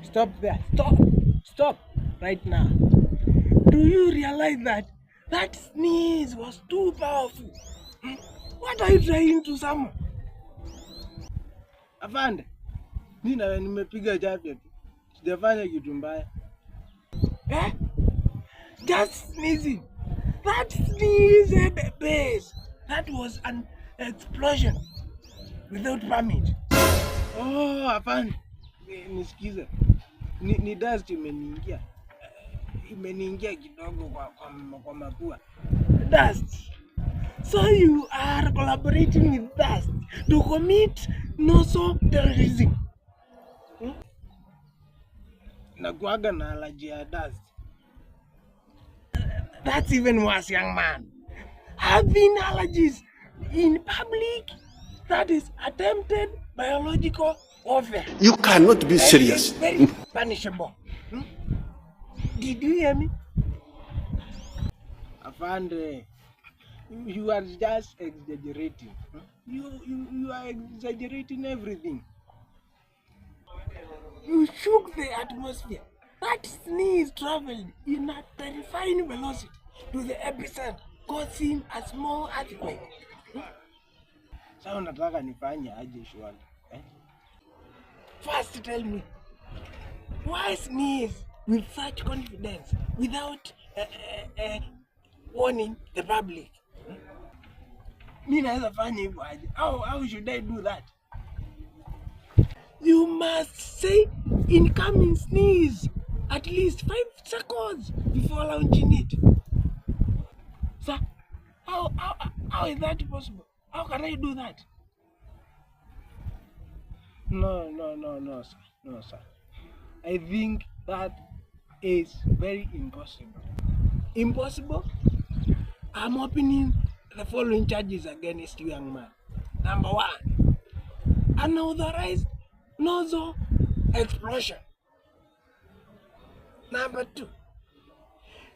Stop there. Stop right now. Do you realize that that sneeze was too powerful? What are you trying to summon? Afande, mimi na nimepiga jacket. Sijafanya kitu mbaya. Just sneezing. That sneeze had a base. That was an explosion without permit. Oh, afande. Nisikize. Ni dust imeniingia. Imeniingia kidogo kwa mapua. Dust. So you are collaborating with dust to commit noso terrorism. Nakuaga na allergy ya dust. That's even worse, young man. Having allergies in public, that is attempted biological warfare. You cannot be serious. Very punishable. Did you hear me? Afande, you are just exaggerating. You are exaggerating everything. You shook the atmosphere. That sneeze traveled in a terrifying velocity to the epicenter, causing a small earthquake. Sasa unataka nifanye aje shwali? First tell me, why sneeze with such confidence without warning the public? Mimi naweza fanya hivyo aje? How should I do that? You must say incoming sneeze at least 5 seconds before launching it. Sir, how is that possible? How can I do that? No, sir. No, sir. I think that is very impossible. Impossible? I'm opening the following charges against you, young man. Number 1, unauthorized nozzle explosion. Number 2,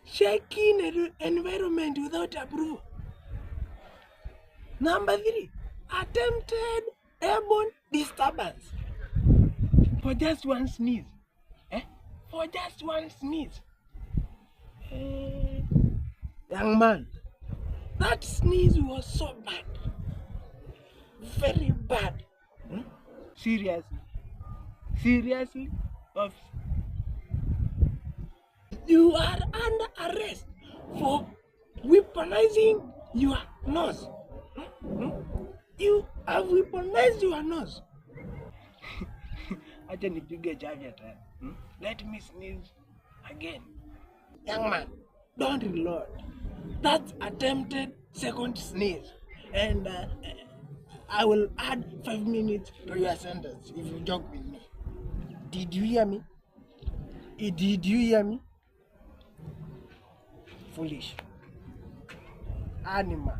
shaking the environment without approval. Number 3, attempted airborne disturbance. For just one sneeze. For just one sneeze. Young man, that sneeze was so bad. Very bad. Seriously, officer. You are under arrest for weaponizing your nose. You have weaponized your nose. Acha nipige javya tena. Let me sneeze again. Young man, don't reload. That's attempted second sneeze. And I will add 5 minutes to your sentence if you joke with me. Did you hear me? Did you hear me? Foolish. Animal.